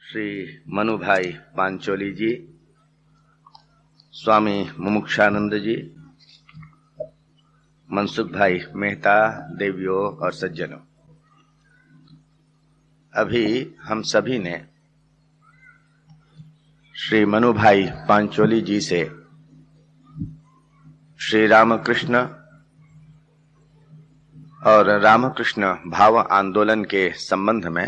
श्री मनु भाई पांचोली जी, स्वामी मुमुक्षानंद जी, मनसुख भाई मेहता, देवियों और सज्जनों, अभी हम सभी ने श्री मनु भाई पांचोली जी से श्री रामकृष्ण और रामकृष्ण भाव आंदोलन के संबंध में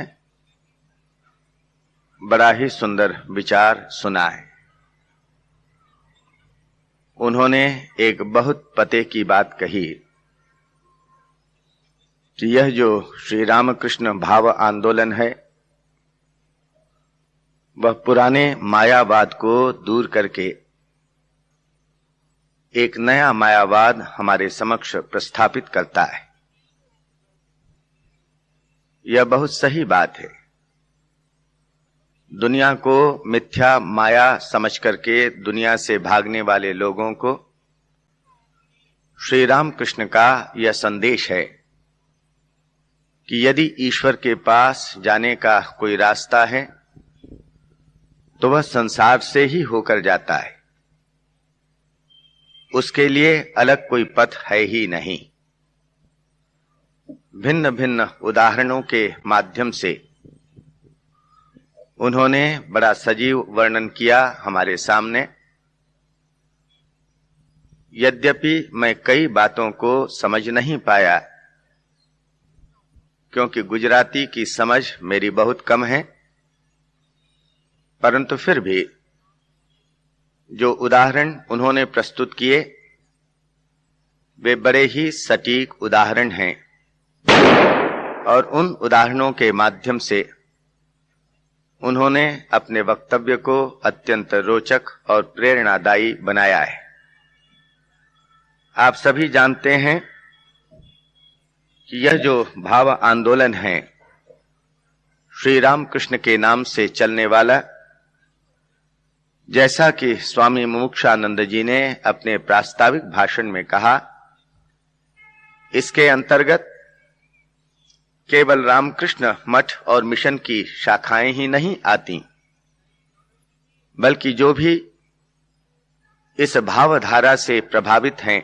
बड़ा ही सुंदर विचार सुना है। उन्होंने एक बहुत पते की बात कही कि यह जो श्री रामकृष्ण भाव आंदोलन है वह पुराने मायावाद को दूर करके एक नया मायावाद हमारे समक्ष प्रस्थापित करता है। यह बहुत सही बात है। दुनिया को मिथ्या माया समझ करके दुनिया से भागने वाले लोगों को श्री रामकृष्ण का यह संदेश है कि यदि ईश्वर के पास जाने का कोई रास्ता है तो वह संसार से ही होकर जाता है, उसके लिए अलग कोई पथ है ही नहीं। भिन्न भिन्न उदाहरणों के माध्यम से उन्होंने बड़ा सजीव वर्णन किया हमारे सामने। यद्यपि मैं कई बातों को समझ नहीं पाया क्योंकि गुजराती की समझ मेरी बहुत कम है, परंतु फिर भी जो उदाहरण उन्होंने प्रस्तुत किए वे बड़े ही सटीक उदाहरण हैं और उन उदाहरणों के माध्यम से उन्होंने अपने वक्तव्य को अत्यंत रोचक और प्रेरणादायी बनाया है। आप सभी जानते हैं कि यह जो भाव आंदोलन है श्री रामकृष्ण के नाम से चलने वाला, जैसा कि स्वामी मुमुक्षानंद जी ने अपने प्रास्ताविक भाषण में कहा, इसके अंतर्गत केवल रामकृष्ण मठ और मिशन की शाखाएं ही नहीं आती, बल्कि जो भी इस भावधारा से प्रभावित हैं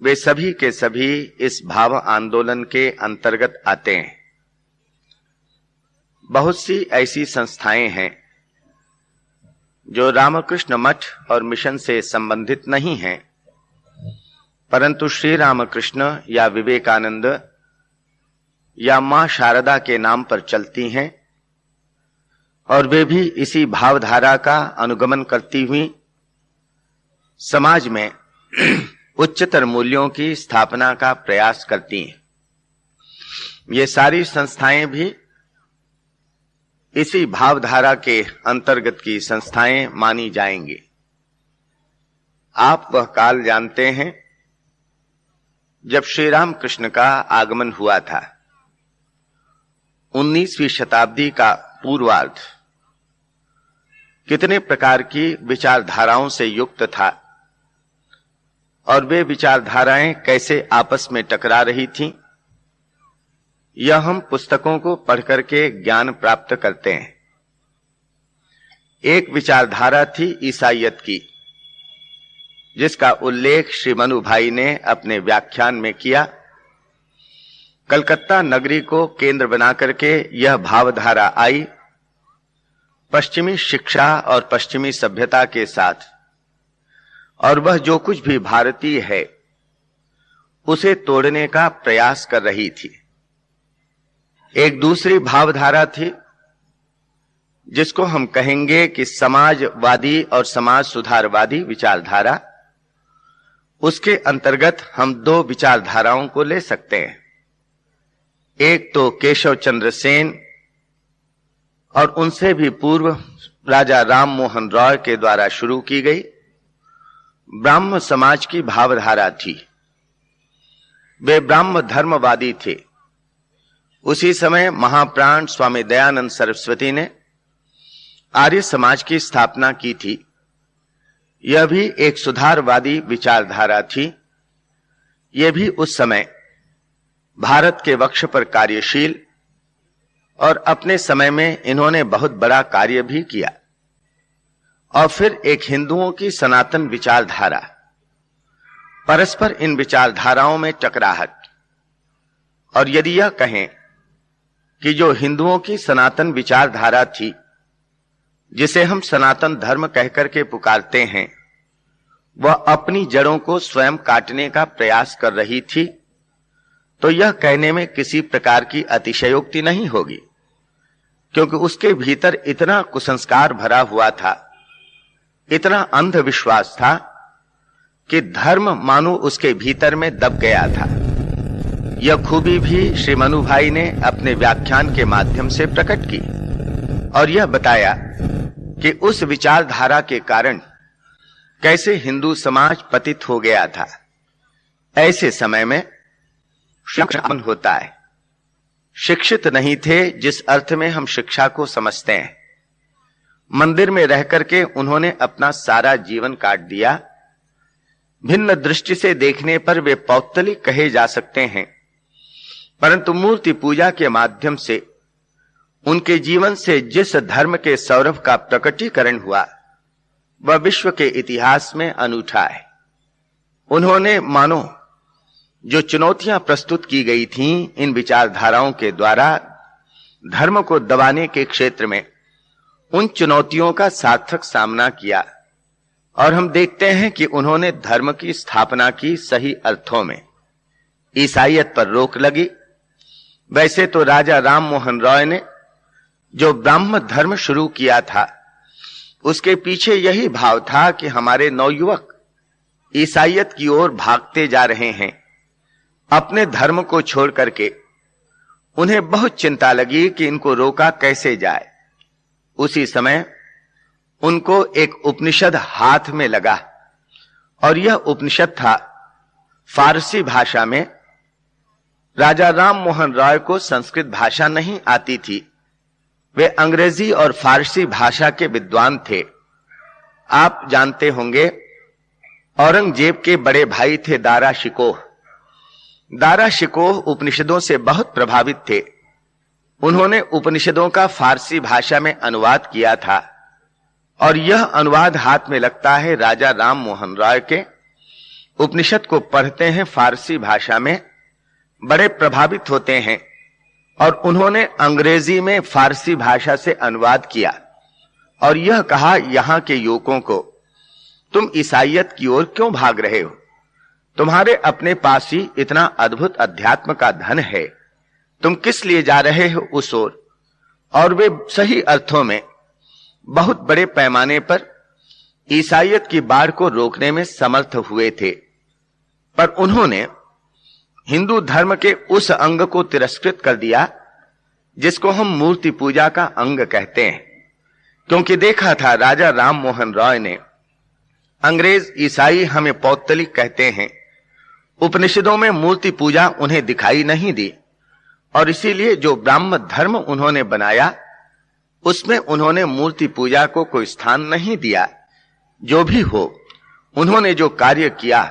वे सभी के सभी इस भाव आंदोलन के अंतर्गत आते हैं। बहुत सी ऐसी संस्थाएं हैं जो रामकृष्ण मठ और मिशन से संबंधित नहीं हैं, परंतु श्री रामकृष्ण या विवेकानंद या मां शारदा के नाम पर चलती हैं और वे भी इसी भावधारा का अनुगमन करती हुई समाज में उच्चतर मूल्यों की स्थापना का प्रयास करती हैं। ये सारी संस्थाएं भी इसी भावधारा के अंतर्गत की संस्थाएं मानी जाएंगी। आप वह काल जानते हैं जब श्री रामकृष्ण का आगमन हुआ था। 19वीं शताब्दी का पूर्वार्ध कितने प्रकार की विचारधाराओं से युक्त था और वे विचारधाराएं कैसे आपस में टकरा रही थीं, यह हम पुस्तकों को पढ़ करके ज्ञान प्राप्त करते हैं। एक विचारधारा थी ईसाईयत की, जिसका उल्लेख श्री मनु भाई ने अपने व्याख्यान में किया। कलकत्ता नगरी को केंद्र बना करके यह भावधारा आई पश्चिमी शिक्षा और पश्चिमी सभ्यता के साथ, और वह जो कुछ भी भारतीय है उसे तोड़ने का प्रयास कर रही थी। एक दूसरी भावधारा थी जिसको हम कहेंगे कि समाजवादी और समाज सुधारवादी विचारधारा। उसके अंतर्गत हम दो विचारधाराओं को ले सकते हैं। एक तो केशव चंद्र सेन और उनसे भी पूर्व राजा राम मोहन रॉय के द्वारा शुरू की गई ब्राह्म समाज की भावधारा थी। वे ब्राह्म धर्मवादी थे। उसी समय महाप्राण स्वामी दयानंद सरस्वती ने आर्य समाज की स्थापना की थी। यह भी एक सुधारवादी विचारधारा थी। यह भी उस समय भारत के वक्ष पर कार्यशील और अपने समय में इन्होंने बहुत बड़ा कार्य भी किया। और फिर एक हिंदुओं की सनातन विचारधारा, परस्पर इन विचारधाराओं में टकराहट, और यदि यह कहें कि जो हिंदुओं की सनातन विचारधारा थी, जिसे हम सनातन धर्म कहकर के पुकारते हैं, वह अपनी जड़ों को स्वयं काटने का प्रयास कर रही थी, तो यह कहने में किसी प्रकार की अतिशयोक्ति नहीं होगी, क्योंकि उसके भीतर इतना कुसंस्कार भरा हुआ था, इतना अंधविश्वास था कि धर्म मानो उसके भीतर में दब गया था। यह खूबी भी श्री मनु भाई ने अपने व्याख्यान के माध्यम से प्रकट की और यह बताया कि उस विचारधारा के कारण कैसे हिंदू समाज पतित हो गया था। ऐसे समय में शिक्षण होता है, शिक्षित नहीं थे जिस अर्थ में हम शिक्षा को समझते हैं। मंदिर में रह करके उन्होंने अपना सारा जीवन काट दिया। भिन्न दृष्टि से देखने पर वे पौत्तलिक कहे जा सकते हैं, परंतु मूर्ति पूजा के माध्यम से उनके जीवन से जिस धर्म के सौरभ का प्रकटीकरण हुआ, वह विश्व के इतिहास में अनूठा है। उन्होंने मानो जो चुनौतियां प्रस्तुत की गई थीं इन विचारधाराओं के द्वारा धर्म को दबाने के क्षेत्र में, उन चुनौतियों का सार्थक सामना किया और हम देखते हैं कि उन्होंने धर्म की स्थापना की सही अर्थों में। ईसाईयत पर रोक लगी। वैसे तो राजा राम मोहन रॉय ने जो ब्राह्म धर्म शुरू किया था, उसके पीछे यही भाव था कि हमारे नवयुवक ईसाईयत की ओर भागते जा रहे हैं अपने धर्म को छोड़ करके। उन्हें बहुत चिंता लगी कि इनको रोका कैसे जाए। उसी समय उनको एक उपनिषद हाथ में लगा और यह उपनिषद था फारसी भाषा में। राजा राम मोहन रॉय को संस्कृत भाषा नहीं आती थी, वे अंग्रेजी और फारसी भाषा के विद्वान थे। आप जानते होंगे औरंगजेब के बड़े भाई थे दारा शिकोह। दारा शिकोह उपनिषदों से बहुत प्रभावित थे। उन्होंने उपनिषदों का फारसी भाषा में अनुवाद किया था और यह अनुवाद हाथ में लगता है राजा राम मोहन रॉय के। उपनिषद को पढ़ते हैं फारसी भाषा में, बड़े प्रभावित होते हैं और उन्होंने अंग्रेजी में फारसी भाषा से अनुवाद किया और यह कहा, यहां के युवकों को, तुम ईसाईयत की ओर क्यों भाग रहे हो? तुम्हारे अपने पास ही इतना अद्भुत अध्यात्म का धन है, तुम किस लिए जा रहे हो उस ओर? और वे सही अर्थों में बहुत बड़े पैमाने पर ईसाईयत की बाढ़ को रोकने में समर्थ हुए थे, पर उन्होंने हिंदू धर्म के उस अंग को तिरस्कृत कर दिया जिसको हम मूर्ति पूजा का अंग कहते हैं। क्योंकि देखा था राजा राम मोहन रॉय ने, अंग्रेज ईसाई हमें पौत्तलिक कहते हैं, उपनिषदों में मूर्ति पूजा उन्हें दिखाई नहीं दी और इसीलिए जो ब्राह्म धर्म उन्होंने बनाया उसमें उन्होंने मूर्ति पूजा को कोई स्थान नहीं दिया। जो भी हो, उन्होंने जो कार्य किया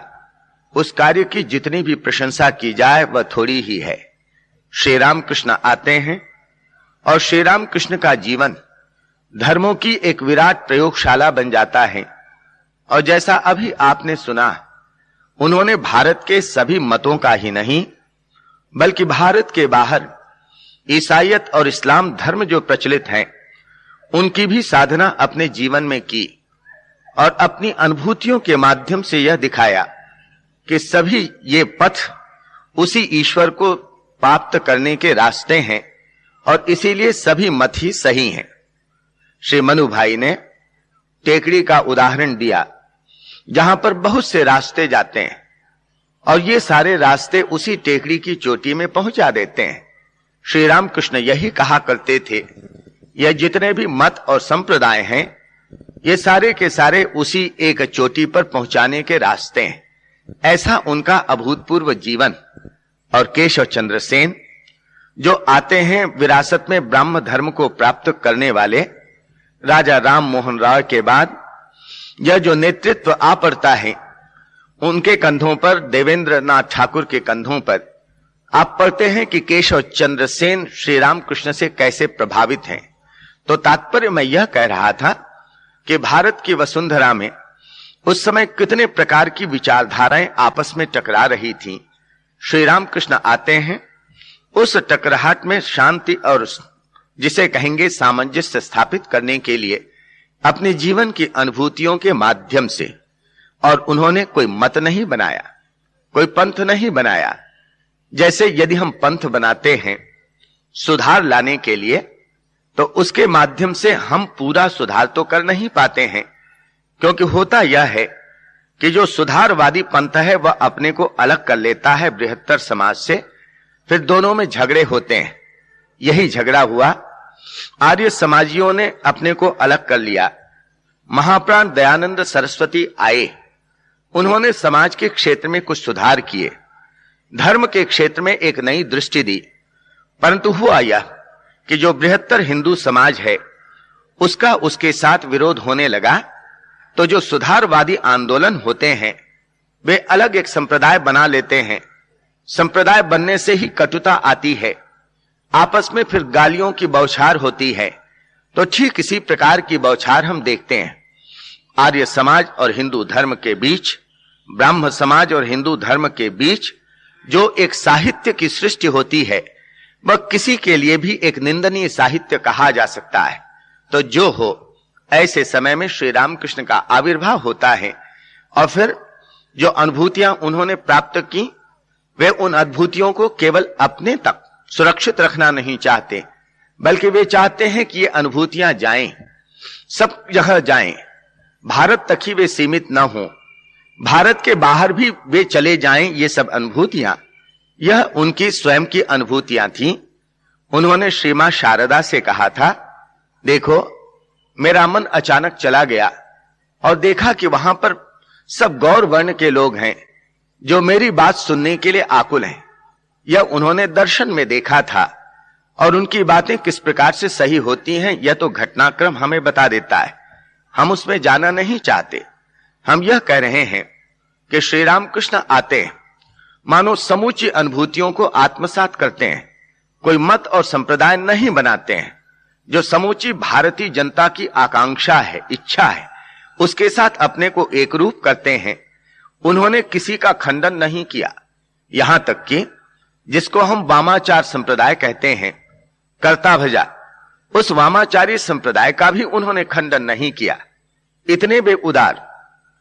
उस कार्य की जितनी भी प्रशंसा की जाए वह थोड़ी ही है। श्री राम कृष्ण आते हैं और श्री राम कृष्ण का जीवन धर्मों की एक विराट प्रयोगशाला बन जाता है। और जैसा अभी आपने सुना, उन्होंने भारत के सभी मतों का ही नहीं बल्कि भारत के बाहर ईसाईयत और इस्लाम धर्म जो प्रचलित हैं उनकी भी साधना अपने जीवन में की और अपनी अनुभूतियों के माध्यम से यह दिखाया कि सभी ये पथ उसी ईश्वर को प्राप्त करने के रास्ते हैं और इसीलिए सभी मत ही सही हैं। श्री मनु भाई ने टेकड़ी का उदाहरण दिया जहां पर बहुत से रास्ते जाते हैं और ये सारे रास्ते उसी टेकड़ी की चोटी में पहुंचा देते हैं। श्री राम कृष्ण यही कहा करते थे, यह जितने भी मत और संप्रदाय हैं ये सारे के सारे उसी एक चोटी पर पहुंचाने के रास्ते हैं। ऐसा उनका अभूतपूर्व जीवन। और केशव चंद्र सेन जो आते हैं विरासत में ब्राह्म धर्म को प्राप्त करने वाले, राजा राम मोहन रॉय के बाद यह जो नेतृत्व आ पड़ता है उनके कंधों पर, देवेंद्र नाथ ठाकुर के कंधों पर आप पढ़ते हैं कि केशव चंद्र सेन श्री रामकृष्ण से कैसे प्रभावित हैं। तो तात्पर्य मैं यह कह रहा था कि भारत की वसुंधरा में उस समय कितने प्रकार की विचारधाराएं आपस में टकरा रही थीं। श्री रामकृष्ण आते हैं, उस टकराहट में शांति और जिसे कहेंगे सामंजस्य स्थापित करने के लिए अपने जीवन की अनुभूतियों के माध्यम से, और उन्होंने कोई मत नहीं बनाया, कोई पंथ नहीं बनाया। जैसे यदि हम पंथ बनाते हैं सुधार लाने के लिए, तो उसके माध्यम से हम पूरा सुधार तो कर नहीं पाते हैं, क्योंकि होता यह है कि जो सुधारवादी पंथ है वह अपने को अलग कर लेता है बृहत्तर समाज से, फिर दोनों में झगड़े होते हैं। यही झगड़ा हुआ, आर्य समाजियों ने अपने को अलग कर लिया। महाप्राण दयानंद सरस्वती आए, उन्होंने समाज के क्षेत्र में कुछ सुधार किए, धर्म के क्षेत्र में एक नई दृष्टि दी। परंतु हुआ यह कि जो बृहत्तर हिंदू समाज है उसका उसके साथ विरोध होने लगा, तो जो सुधारवादी आंदोलन होते हैं वे अलग एक संप्रदाय बना लेते हैं। संप्रदाय बनने से ही कटुता आती है, आपस में फिर गालियों की बौछार होती है। तो ठीक इसी प्रकार की बौछार हम देखते हैं आर्य समाज और हिंदू धर्म के बीच, ब्राह्म समाज और हिंदू धर्म के बीच जो एक साहित्य की सृष्टि होती है, वह किसी के लिए भी एक निंदनीय साहित्य कहा जा सकता है। तो जो हो, ऐसे समय में श्री रामकृष्ण का आविर्भाव होता है, और फिर जो अनुभूतियां उन्होंने प्राप्त की, वे उन अनुभूतियों को केवल अपने तक सुरक्षित रखना नहीं चाहते, बल्कि वे चाहते हैं कि ये अनुभूतियां जाएं, सब जगह जाएं, भारत तक ही वे सीमित न हो, भारत के बाहर भी वे चले जाएं। ये सब अनुभूतियां, यह उनकी स्वयं की अनुभूतियां थीं। उन्होंने श्री मां शारदा से कहा था, देखो मेरा मन अचानक चला गया और देखा कि वहां पर सब गौर वर्ण के लोग हैं जो मेरी बात सुनने के लिए आकुल हैं। यह उन्होंने दर्शन में देखा था, और उनकी बातें किस प्रकार से सही होती हैं यह तो घटनाक्रम हमें बता देता है, हम उसमें जाना नहीं चाहते। हम यह कह रहे हैं कि श्री रामकृष्ण आते हैं, मानो समूची अनुभूतियों को आत्मसात करते हैं, कोई मत और संप्रदाय नहीं बनाते हैं। जो समूची भारतीय जनता की आकांक्षा है, इच्छा है, उसके साथ अपने को एक रूप करते हैं। उन्होंने किसी का खंडन नहीं किया, यहां तक कि जिसको हम वामाचार संप्रदाय कहते हैं, कर्ता भजा, उस वामाचारी संप्रदाय का भी उन्होंने खंडन नहीं किया। इतने वे उदार।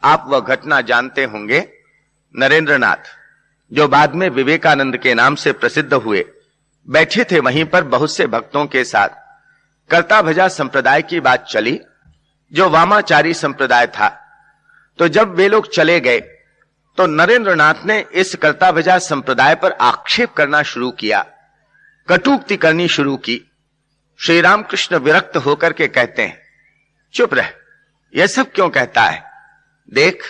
आप वह घटना जानते होंगे, नरेंद्रनाथ जो बाद में विवेकानंद के नाम से प्रसिद्ध हुए, बैठे थे वहीं पर बहुत से भक्तों के साथ। कर्ता भजा संप्रदाय की बात चली, जो वामाचारी संप्रदाय था। तो जब वे लोग चले गए, तो नरेंद्रनाथ ने इस कर्ता भजा संप्रदाय पर आक्षेप करना शुरू किया, कटुक्ति करनी शुरू की। श्री रामकृष्ण विरक्त होकर के कहते हैं, चुप रह, यह सब क्यों कहता है? देख,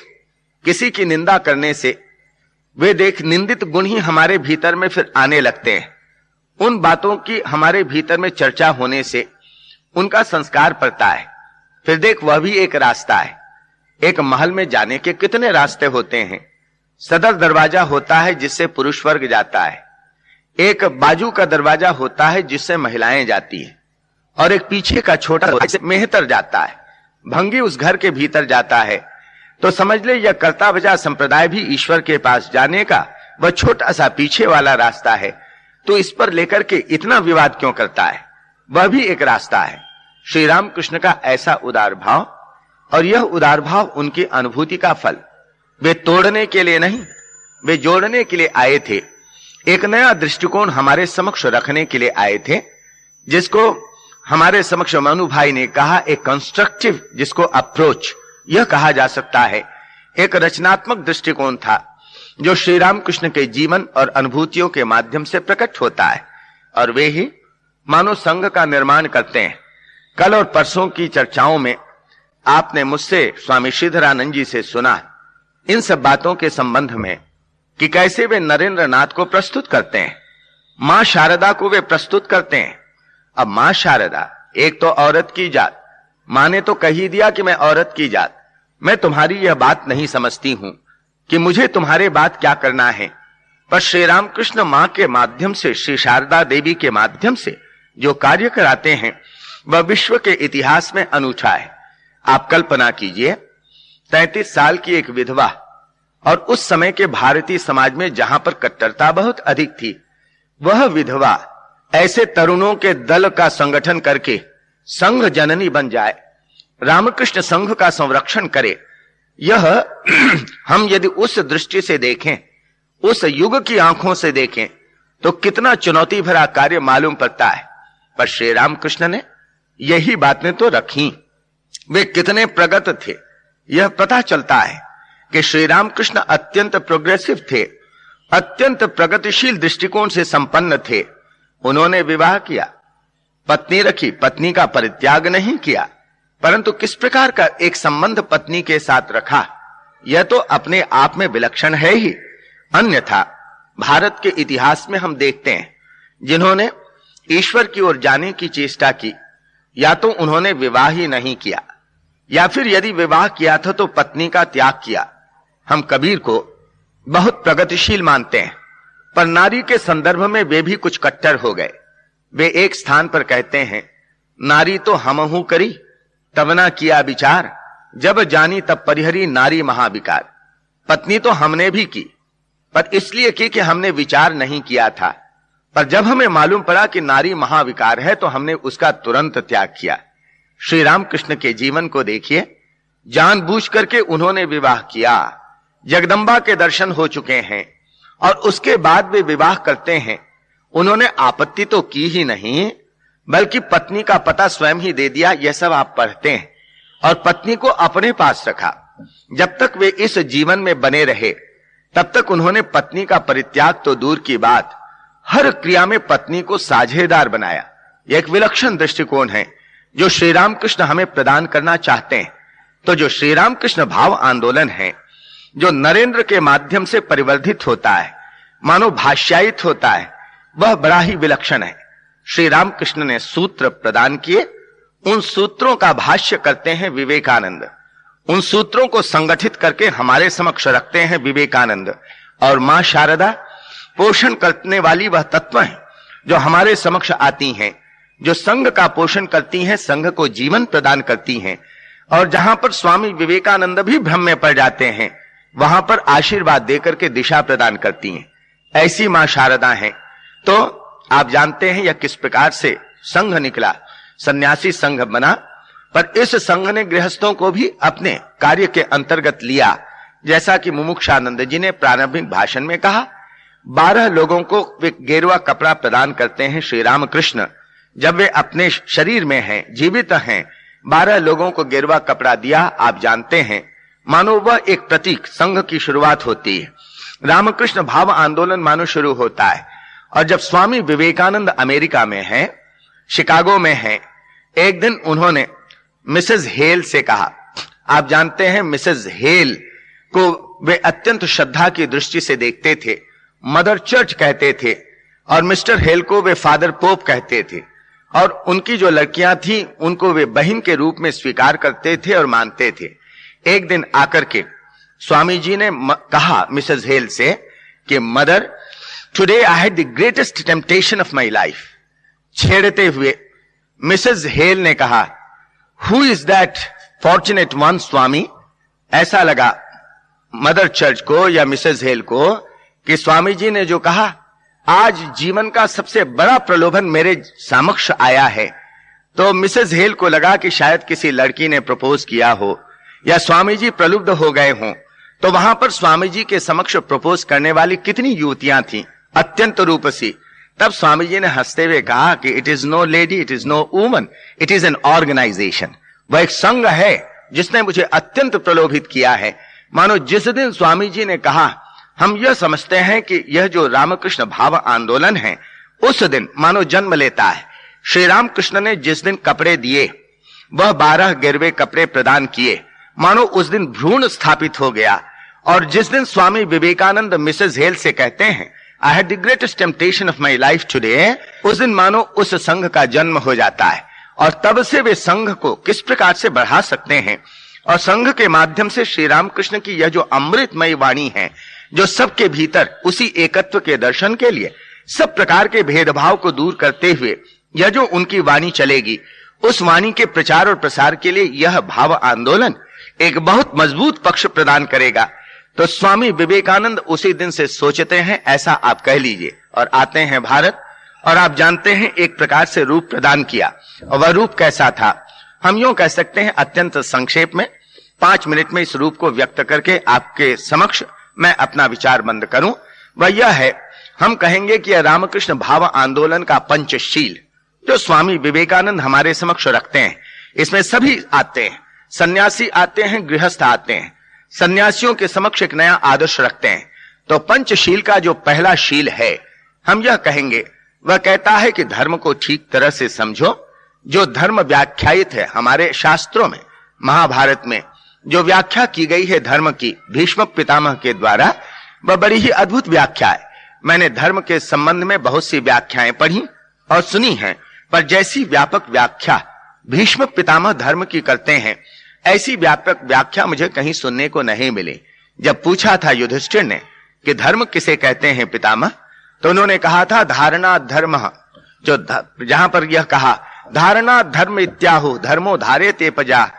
किसी की निंदा करने से वे देख निंदित गुण ही हमारे भीतर में फिर आने लगते हैं। उन बातों की हमारे भीतर में चर्चा होने से उनका संस्कार पड़ता है। फिर देख, वह भी एक रास्ता है। एक महल में जाने के कितने रास्ते होते हैं। सदर दरवाजा होता है जिससे पुरुष वर्ग जाता है, एक बाजू का दरवाजा होता है जिससे महिलाएं जाती हैं, और एक पीछे का छोटा जिससे मेहतर जाता है, भंगी उस घर के भीतर जाता है। तो समझ ले, यह कर्ता भजा संप्रदाय भी ईश्वर के पास जाने का वह छोटा सा पीछे वाला रास्ता है। तो इस पर लेकर के इतना विवाद क्यों करता है? वह भी एक रास्ता है। श्री रामकृष्ण का ऐसा उदार भाव, और यह उदार भाव उनकी अनुभूति का फल। वे तोड़ने के लिए नहीं, वे जोड़ने के लिए आए थे। एक नया दृष्टिकोण हमारे समक्ष रखने के लिए आए थे, जिसको हमारे समक्ष मनु भाई ने कहा एक कंस्ट्रक्टिव, जिसको अप्रोच यह कहा जा सकता है। एक रचनात्मक दृष्टिकोण था जो श्री रामकृष्ण के जीवन और अनुभूतियों के माध्यम से प्रकट होता है, और वे ही मानव संघ का निर्माण करते हैं। कल और परसों की चर्चाओं में आपने मुझसे स्वामी श्रीधरानंद जी से सुना इन सब बातों के संबंध में कि कैसे वे नरेंद्रनाथ को प्रस्तुत करते हैं, मां शारदा को वे प्रस्तुत करते हैं। अब मां शारदा एक तो औरत की जात, मां ने तो कही दिया कि मैं औरत की जात, मैं तुम्हारी यह बात नहीं समझती हूं कि मुझे तुम्हारे बात क्या करना है। पर श्री रामकृष्ण मां के माध्यम से, श्री शारदा देवी के माध्यम से जो कार्य कराते हैं वह विश्व के इतिहास में अनूठा है। आप कल्पना कीजिए, 33 साल की एक विधवा, और उस समय के भारतीय समाज में जहां पर कट्टरता बहुत अधिक थी, वह विधवा ऐसे तरुणों के दल का संगठन करके संघ जननी बन जाए, रामकृष्ण संघ का संरक्षण करे। यह हम यदि उस दृष्टि से देखें, उस युग की आंखों से देखें, तो कितना चुनौती भरा कार्य मालूम पड़ता है। पर श्री रामकृष्ण ने यही बातें तो रखी। वे कितने प्रगत थे यह पता चलता है कि श्री रामकृष्ण अत्यंत प्रोग्रेसिव थे, अत्यंत प्रगतिशील दृष्टिकोण से संपन्न थे। उन्होंने विवाह किया, पत्नी रखी, पत्नी का परित्याग नहीं किया, परंतु किस प्रकार का एक संबंध पत्नी के साथ रखा, यह तो अपने आप में विलक्षण है ही। अन्यथा भारत के इतिहास में हम देखते हैं, जिन्होंने ईश्वर की ओर जाने की चेष्टा की, या तो उन्होंने विवाह ही नहीं किया, या फिर यदि विवाह किया था तो पत्नी का त्याग किया। हम कबीर को बहुत प्रगतिशील मानते हैं, पर नारी के संदर्भ में वे भी कुछ कट्टर हो गए। वे एक स्थान पर कहते हैं, नारी तो हमहू करी तब ना किया विचार, जब जानी तब परिहरी नारी महाविकार। पत्नी तो हमने भी की, पर इसलिए की कि हमने विचार नहीं किया था, पर जब हमें मालूम पड़ा कि नारी महाविकार है तो हमने उसका तुरंत त्याग किया। श्री रामकृष्ण के जीवन को देखिए, जानबूझ करके उन्होंने विवाह किया, जगदंबा के दर्शन हो चुके हैं, और उसके बाद वे विवाह करते हैं। उन्होंने आपत्ति तो की ही नहीं, बल्कि पत्नी का पता स्वयं ही दे दिया। यह सब आप पढ़ते हैं, और पत्नी को अपने पास रखा। जब तक वे इस जीवन में बने रहे, तब तक उन्होंने पत्नी का परित्याग तो दूर की बात, हर क्रिया में पत्नी को साझेदार बनाया। यह एक विलक्षण दृष्टिकोण है जो श्री रामकृष्ण हमें प्रदान करना चाहते हैं। तो जो श्री रामकृष्ण भाव आंदोलन है, जो नरेंद्र के माध्यम से परिवर्धित होता है, मानो भाष्यायित होता है, वह बड़ा ही विलक्षण है। श्री रामकृष्ण ने सूत्र प्रदान किए, उन सूत्रों का भाष्य करते हैं विवेकानंद, उन सूत्रों को संगठित करके हमारे समक्ष रखते हैं विवेकानंद, और मां शारदा पोषण करने वाली वह तत्व है जो हमारे समक्ष आती हैं, जो संघ का पोषण करती हैं, संघ को जीवन प्रदान करती हैं। और जहां पर स्वामी विवेकानंद भी भ्रम में पड़ जाते हैं, वहां पर आशीर्वाद देकर के दिशा प्रदान करती हैं। ऐसी मां शारदा हैं। तो आप जानते हैं यह किस प्रकार से संघ निकला, सन्यासी संघ बना, पर इस संघ ने गृहस्थों को भी अपने कार्य के अंतर्गत लिया। जैसा कि मुमुक्षानंद जी ने प्रारंभिक भाषण में कहा, 12 लोगों को वे गेरुआ कपड़ा प्रदान करते हैं श्री रामकृष्ण। जब वे अपने शरीर में हैं, जीवित हैं, 12 लोगों को गेरुआ कपड़ा दिया। आप जानते हैं, मानो वह एक प्रतीक, संघ की शुरुआत होती है। रामकृष्ण भाव आंदोलन मानो शुरू होता है। और जब स्वामी विवेकानंद अमेरिका में हैं, शिकागो में हैं, एक दिन उन्होंने मिसेज हेल से कहा। आप जानते हैं मिसेज हेल को वे अत्यंत श्रद्धा की दृष्टि से देखते थे, मदर चर्च कहते थे, और मिस्टर हेल को वे फादर पोप कहते थे। और उनकी जो लड़कियां थी उनको वे बहन के रूप में स्वीकार करते थे और मानते थे। एक दिन आकर के स्वामी जी ने कहा मिसेज हेल से कि mother, today I had the greatest temptation of my life. छेड़ते हुए मिसेज हेल ने कहा, who is that fortunate one Swami. ऐसा लगा मदर चर्च को या मिसेज हेल को कि स्वामी जी ने जो कहा, आज जीवन का सबसे बड़ा प्रलोभन मेरे समक्ष आया है। तो मिसेज हेल को लगा कि शायद किसी लड़की ने प्रपोज किया हो, या स्वामी जी प्रलुब्ध हो गए हों। तो वहां पर स्वामी जी के समक्ष प्रपोज करने वाली कितनी युवतियां थीं, अत्यंत रूपसी। तब स्वामी जी ने हंसते हुए कहा कि it is no lady, it is no woman, it is an organisation. वह एक संघ है जिसने मुझे अत्यंत प्रलोभित किया है। मानो जिस दिन स्वामी जी ने कहा, हम यह समझते हैं कि यह जो रामकृष्ण भाव आंदोलन है, उस दिन मानो जन्म लेता है। श्री रामकृष्ण ने जिस दिन कपड़े दिए, वह 12 गिरवे कपड़े प्रदान किए, मानो उस दिन भ्रूण स्थापित हो गया। और जिस दिन स्वामी विवेकानंद मिसेज हेल से कहते हैं, आई had the greatest temptation of my life today, उस दिन मानो उस संघ का जन्म हो जाता है। और तब से वे संघ को किस प्रकार से बढ़ा सकते हैं, और संघ के माध्यम से श्री रामकृष्ण की यह जो अमृतमयी वाणी है, जो सबके भीतर उसी एकत्व के दर्शन के लिए सब प्रकार के भेदभाव को दूर करते हुए यह जो उनकी वाणी चलेगी, उस वाणी के प्रचार और प्रसार के लिए यह भाव आंदोलन एक बहुत मजबूत पक्ष प्रदान करेगा। तो स्वामी विवेकानंद उसी दिन से सोचते हैं, ऐसा आप कह लीजिए, और आते हैं भारत। और आप जानते हैं एक प्रकार से रूप प्रदान किया, और वह रूप कैसा था? हम यूं कह सकते हैं अत्यंत संक्षेप में 5 मिनट में इस रूप को व्यक्त करके आपके समक्ष मैं अपना विचार बंद करूं। वह यह है, हम कहेंगे कि यह रामकृष्ण भाव आंदोलन का पंचशील जो स्वामी विवेकानंद हमारे समक्ष रखते हैं, इसमें सभी आते हैं, सन्यासी आते हैं, गृहस्थ आते हैं, सन्यासियों के समक्ष एक नया आदर्श रखते हैं। तो पंचशील का जो पहला शील है, हम यह कहेंगे, वह कहता है कि धर्म को ठीक तरह से समझो। जो धर्म व्याख्यायित है हमारे शास्त्रों में, महाभारत में जो व्याख्या की गई है धर्म की भीष्म पितामह के द्वारा, वह बड़ी ही अद्भुत व्याख्या है। मैंने धर्म के संबंध में बहुत सी व्याख्याएं पढ़ी और सुनी हैं, पर जैसी व्यापक व्याख्या भीष्म पितामह धर्म की करते हैं, ऐसी व्यापक व्याख्या मुझे कहीं सुनने को नहीं मिली। जब पूछा था युधिष्ठिर ने कि धर्म किसे कहते हैं पितामह, तो उन्होंने कहा था धारणा धर्म, जो जहां पर यह कहा धारणा धर्म इत्याहु धर्मो धारेते पजा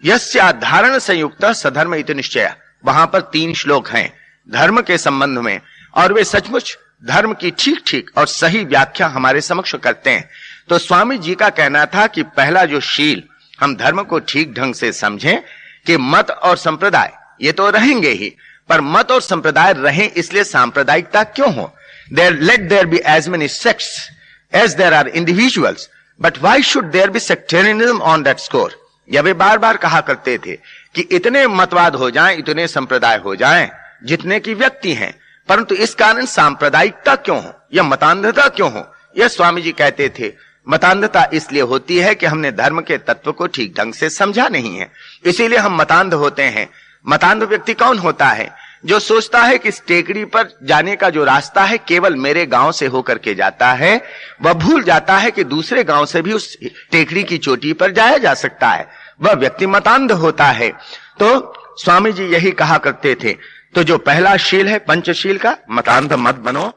यस्या धारण संयुक्त सधर्म इति निश्चय। वहां पर 3 श्लोक हैं धर्म के संबंध में, और वे सचमुच धर्म की ठीक ठीक और सही व्याख्या हमारे समक्ष करते हैं। तो स्वामी जी का कहना था कि पहला जो शील, हम धर्म को ठीक ढंग से समझें कि मत और संप्रदाय ये तो रहेंगे ही, पर मत और संप्रदाय रहें इसलिए सांप्रदायिकता क्यों हो? Let there be as many sects as there are individuals, but why should there be sectarianism on that score? यह वे बार बार कहा करते थे कि इतने मतवाद हो जाएं, इतने संप्रदाय हो जाएं जितने की व्यक्ति हैं, परंतु इस कारण सांप्रदायिकता क्यों हो या मतांधता क्यों हो? यह स्वामी जी कहते थे मतांधता इसलिए होती है कि हमने धर्म के तत्व को ठीक ढंग से समझा नहीं है, इसीलिए हम मतांध होते हैं। मतांध व्यक्ति कौन होता है? जो सोचता है कि इस टेकड़ी पर जाने का जो रास्ता है केवल मेरे गांव से होकर के जाता है, वह भूल जाता है कि दूसरे गांव से भी उस टेकड़ी की चोटी पर जाया जा सकता है। वह व्यक्ति मतांध होता है। तो स्वामी जी यही कहा करते थे। तो जो पहला शील है पंचशील का, मतांध मत बनो।